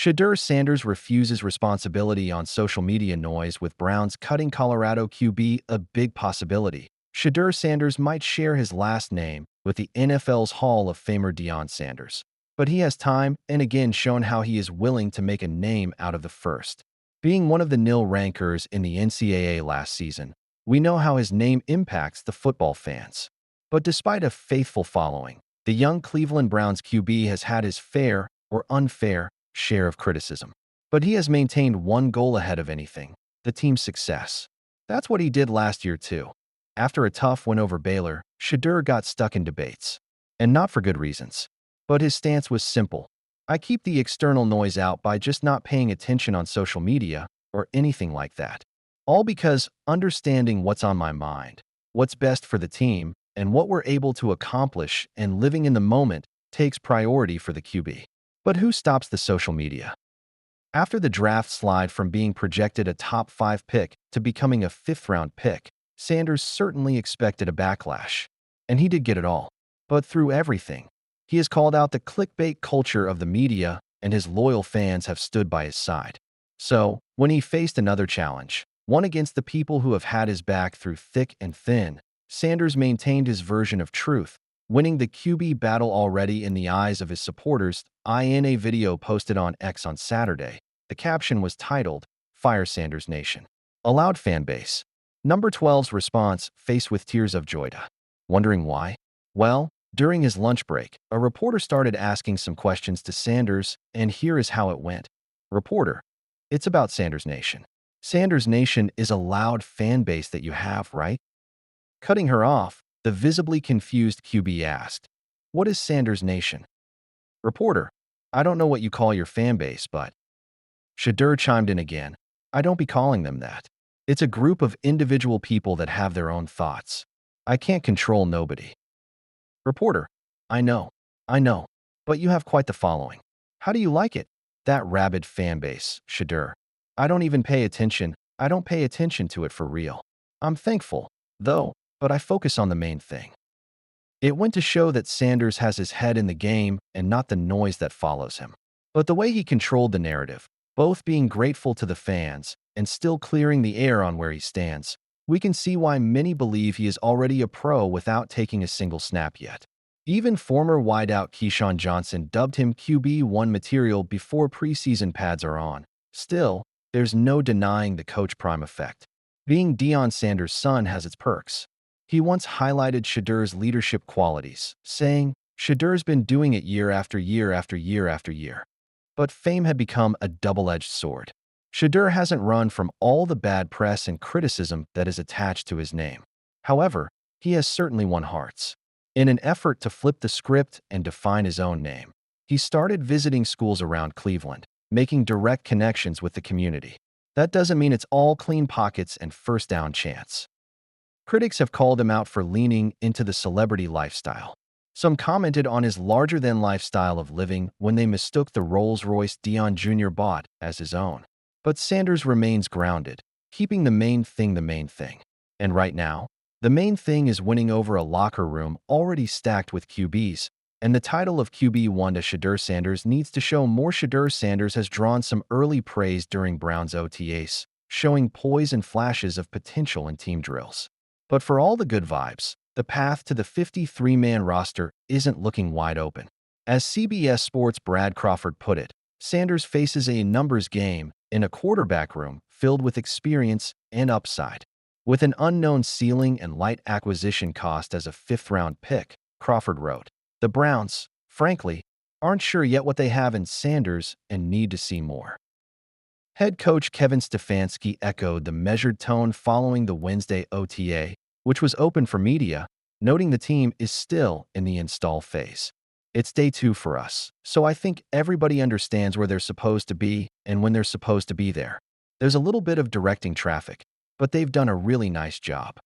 Shedeur Sanders refuses responsibility on social media noise with Browns cutting Colorado QB a big possibility. Shedeur Sanders might share his last name with the NFL's Hall of Famer Deion Sanders. But he has time and again shown how he is willing to make a name out of the first. Being one of the nil rankers in the NCAA last season, we know how his name impacts the football fans. But despite a faithful following, the young Cleveland Browns QB has had his fair or unfair share of criticism. But he has maintained one goal ahead of anything: the team's success. That's what he did last year too. After a tough win over Baylor, Shedeur got stuck in debates. And not for good reasons. But his stance was simple: I keep the external noise out by just not paying attention on social media or anything like that. All because understanding what's on my mind, what's best for the team, and what we're able to accomplish and living in the moment takes priority for the QB. But who stops the social media? After the draft slide from being projected a top 5 pick to becoming a 5th-round pick, Sanders certainly expected a backlash. And he did get it all. But through everything, he has called out the clickbait culture of the media, and his loyal fans have stood by his side. So, when he faced another challenge, one against the people who have had his back through thick and thin, Sanders maintained his version of truth, winning the QB battle already in the eyes of his supporters. In a video posted on X on Saturday, the caption was titled, "Fire Sanders Nation." A loud fan base. Number 12's response, "Face with tears of joy." Wondering why? Well, during his lunch break, a reporter started asking some questions to Sanders, and here is how it went. Reporter: "It's about Sanders Nation. Sanders Nation is a loud fan base that you have, right?" Cutting her off, the visibly confused QB asked, "What is Sanders Nation?" Reporter: "I don't know what you call your fan base, but..." Shedeur chimed in again, "I don't be calling them that. It's a group of individual people that have their own thoughts. I can't control nobody." Reporter: I know, but you have quite the following. How do you like it? That rabid fan base." Shedeur: "I don't even pay attention. I don't pay attention to it for real. I'm thankful, though, but I focus on the main thing." It went to show that Sanders has his head in the game and not the noise that follows him. But the way he controlled the narrative, both being grateful to the fans and still clearing the air on where he stands, we can see why many believe he is already a pro without taking a single snap yet. Even former wideout Keyshawn Johnson dubbed him QB1 material before preseason pads are on. Still, there's no denying the Coach Prime effect. Being Deion Sanders' son has its perks. He once highlighted Shedeur's leadership qualities, saying, "Shedeur's been doing it year after year after year after year." But fame had become a double-edged sword. Shedeur hasn't run from all the bad press and criticism that is attached to his name. However, he has certainly won hearts. In an effort to flip the script and define his own name, he started visiting schools around Cleveland, making direct connections with the community. That doesn't mean it's all clean pockets and first down chance. Critics have called him out for leaning into the celebrity lifestyle. Some commented on his larger-than-life style of living when they mistook the Rolls-Royce Deion Jr. bought as his own. But Sanders remains grounded, keeping the main thing the main thing. And right now, the main thing is winning over a locker room already stacked with QBs, and the title of QB1 to Shedeur Sanders needs to show more. Shedeur Sanders has drawn some early praise during Browns OTAs, showing poise and flashes of potential in team drills. But for all the good vibes, the path to the 53-man roster isn't looking wide open. As CBS Sports' Brad Crawford put it, Sanders faces a numbers game in a quarterback room filled with experience and upside. With an unknown ceiling and light acquisition cost as a 5th-round pick, Crawford wrote, "The Browns, frankly, aren't sure yet what they have in Sanders and need to see more." Head coach Kevin Stefanski echoed the measured tone following the Wednesday OTA, which was open for media, noting the team is still in the install phase. "It's day 2 for us, so I think everybody understands where they're supposed to be and when they're supposed to be there. There's a little bit of directing traffic, but they've done a really nice job."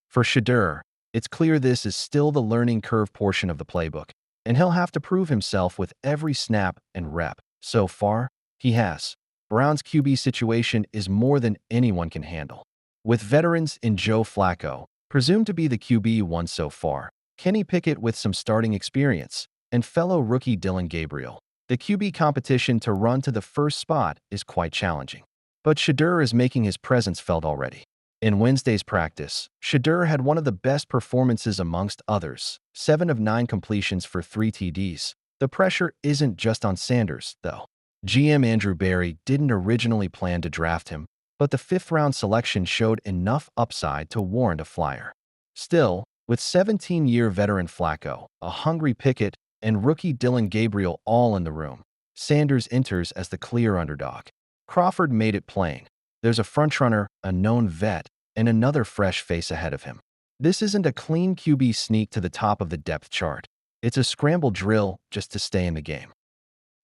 For Shedeur, it's clear this is still the learning curve portion of the playbook, and he'll have to prove himself with every snap and rep. So far, he has. Brown's QB situation is more than anyone can handle. With veterans in Joe Flacco, presumed to be the QB1 so far, Kenny Pickett with some starting experience, and fellow rookie Dylan Gabriel, The QB competition to run to the first spot is quite challenging. But Shedeur is making his presence felt already. In Wednesday's practice, Shedeur had one of the best performances amongst others, 7 of 9 completions for 3 TDs. The pressure isn't just on Sanders, though. GM Andrew Berry didn't originally plan to draft him, but the 5th-round selection showed enough upside to warrant a flyer. Still, with 17-year veteran Flacco, a hungry Pickett, and rookie Dylan Gabriel all in the room, Sanders enters as the clear underdog. Crawford made it plain. There's a frontrunner, a known vet, and another fresh face ahead of him. This isn't a clean QB sneak to the top of the depth chart. It's a scramble drill just to stay in the game.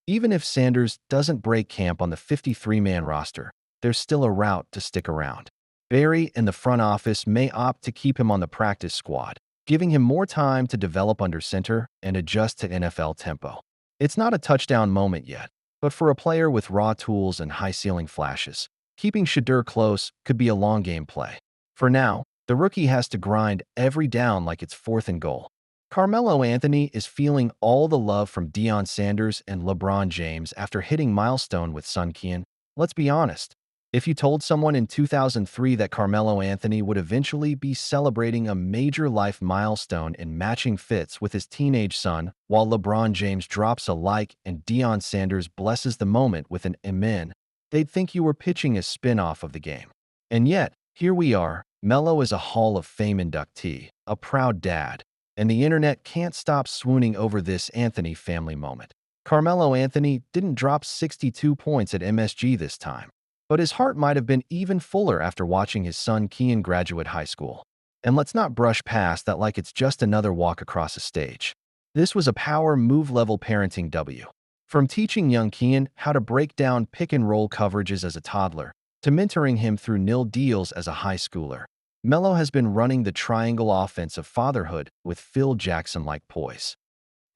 Even if Sanders doesn't break camp on the 53-man roster, there's still a route to stick around. Berry and the front office may opt to keep him on the practice squad, giving him more time to develop under center and adjust to NFL tempo. It's not a touchdown moment yet, but for a player with raw tools and high-ceiling flashes, keeping Shedeur close could be a long-game play. For now, the rookie has to grind every down like it's 4th and goal. Carmelo Anthony is feeling all the love from Deion Sanders and LeBron James after hitting milestone with son Kian. Let's be honest. If you told someone in 2003 that Carmelo Anthony would eventually be celebrating a major life milestone in matching fits with his teenage son, while LeBron James drops a like and Deion Sanders blesses the moment with an amen, they'd think you were pitching a spin-off of the game. And yet, here we are. Melo is a Hall of Fame inductee, a proud dad, and the internet can't stop swooning over this Anthony family moment. Carmelo Anthony didn't drop 62 points at MSG this time, but his heart might have been even fuller after watching his son Kian graduate high school. And let's not brush past that like it's just another walk across a stage. This was a power move-level parenting W. From teaching young Kian how to break down pick-and-roll coverages as a toddler, to mentoring him through nil deals as a high schooler, Melo has been running the triangle offense of fatherhood with Phil Jackson-like poise.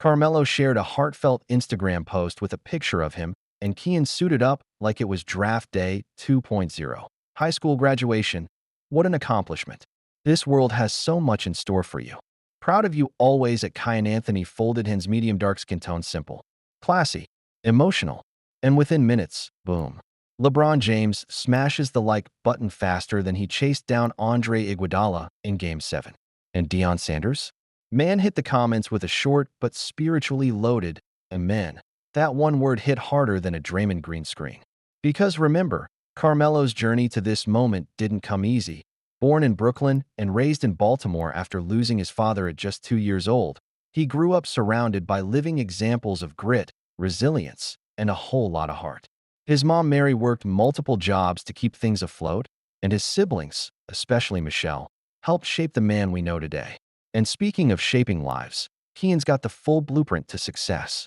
Carmelo shared a heartfelt Instagram post with a picture of him, and Kian suited up like it was draft day 2.0. High school graduation. What an accomplishment. This world has so much in store for you. Proud of you always at Kian. Anthony folded his medium dark skin tone simple, classy, emotional, and within minutes, boom. LeBron James smashes the like button faster than he chased down Andre Iguodala in Game 7. And Deion Sanders? Man hit the comments with a short but spiritually loaded amen. That one word hit harder than a Draymond Green screen. Because remember, Carmelo's journey to this moment didn't come easy. Born in Brooklyn and raised in Baltimore after losing his father at just 2 years old, he grew up surrounded by living examples of grit, resilience, and a whole lot of heart. His mom Mary worked multiple jobs to keep things afloat, and his siblings, especially Michelle, helped shape the man we know today. And speaking of shaping lives, Kian's got the full blueprint to success.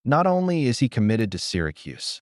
Not only is he committed to Syracuse,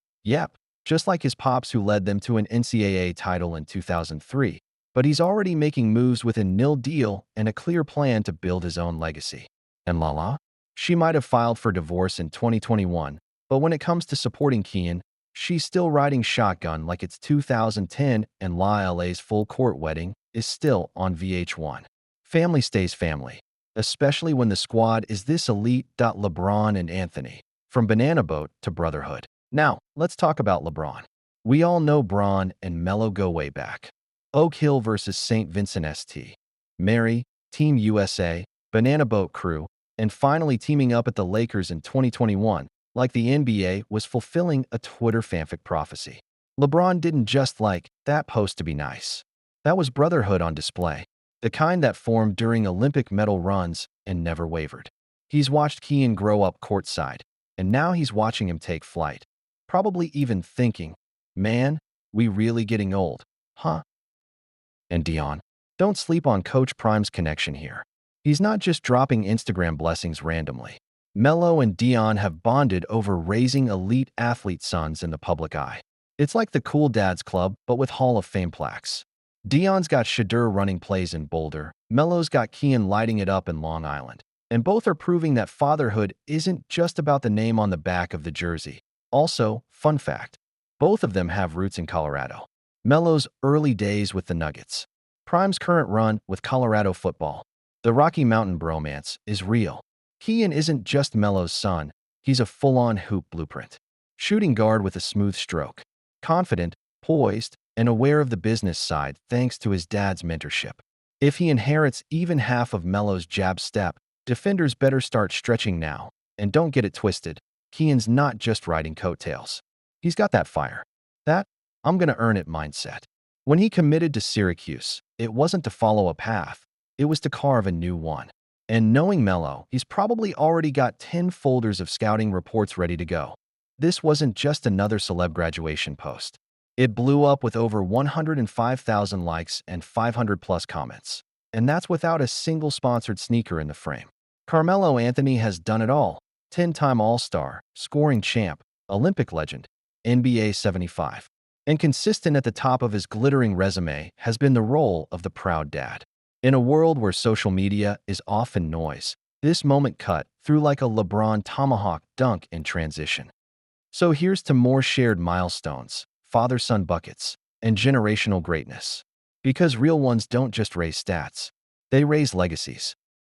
just like his pops who led them to an NCAA title in 2003, but he's already making moves with a nil deal and a clear plan to build his own legacy. And Lala? She might have filed for divorce in 2021, but when it comes to supporting Kian, she's still riding shotgun like it's 2010, and LaLa's full-court wedding is still on VH1. Family stays family, especially when the squad is this elite. LeBron and Anthony, from Banana Boat to brotherhood. Now, let's talk about LeBron. We all know Bron and Melo go way back. Oak Hill versus St. Vincent St. Mary, Team USA, Banana Boat crew, and finally teaming up at the Lakers in 2021, like the NBA was fulfilling a Twitter fanfic prophecy. LeBron didn't just like that post to be nice. That was brotherhood on display, the kind that formed during Olympic medal runs and never wavered. He's watched Kian grow up courtside, and now he's watching him take flight, probably even thinking, man, we really getting old, huh? And Deion, don't sleep on Coach Prime's connection here. He's not just dropping Instagram blessings randomly. Melo and Deion have bonded over raising elite athlete sons in the public eye. It's like the Cool Dads Club, but with Hall of Fame plaques. Deion's got Shedeur running plays in Boulder, Melo's got Kian lighting it up in Long Island. And both are proving that fatherhood isn't just about the name on the back of the jersey. Also, fun fact, both of them have roots in Colorado. Melo's early days with the Nuggets. Prime's current run with Colorado football. The Rocky Mountain bromance is real. Kian isn't just Melo's son, He's a full-on hoop blueprint. Shooting guard with a smooth stroke. Confident, poised, and aware of the business side thanks to his dad's mentorship. If he inherits even half of Melo's jab step, defenders better start stretching now. And don't get it twisted, Kian's not just riding coattails. He's got that fire. That, I'm gonna earn it mindset. When he committed to Syracuse, it wasn't to follow a path, it was to carve a new one. And knowing Melo, he's probably already got 10 folders of scouting reports ready to go. This wasn't just another celeb graduation post. It blew up with over 105,000 likes and 500 plus comments. And that's without a single sponsored sneaker in the frame. Carmelo Anthony has done it all. 10-time All-Star, scoring champ, Olympic legend, NBA 75. And consistent at the top of his glittering resume has been the role of the proud dad. In a world where social media is often noise, this moment cut through like a LeBron tomahawk dunk in transition. So here's to more shared milestones, father-son buckets, and generational greatness. Because real ones don't just raise stats, they raise legacies.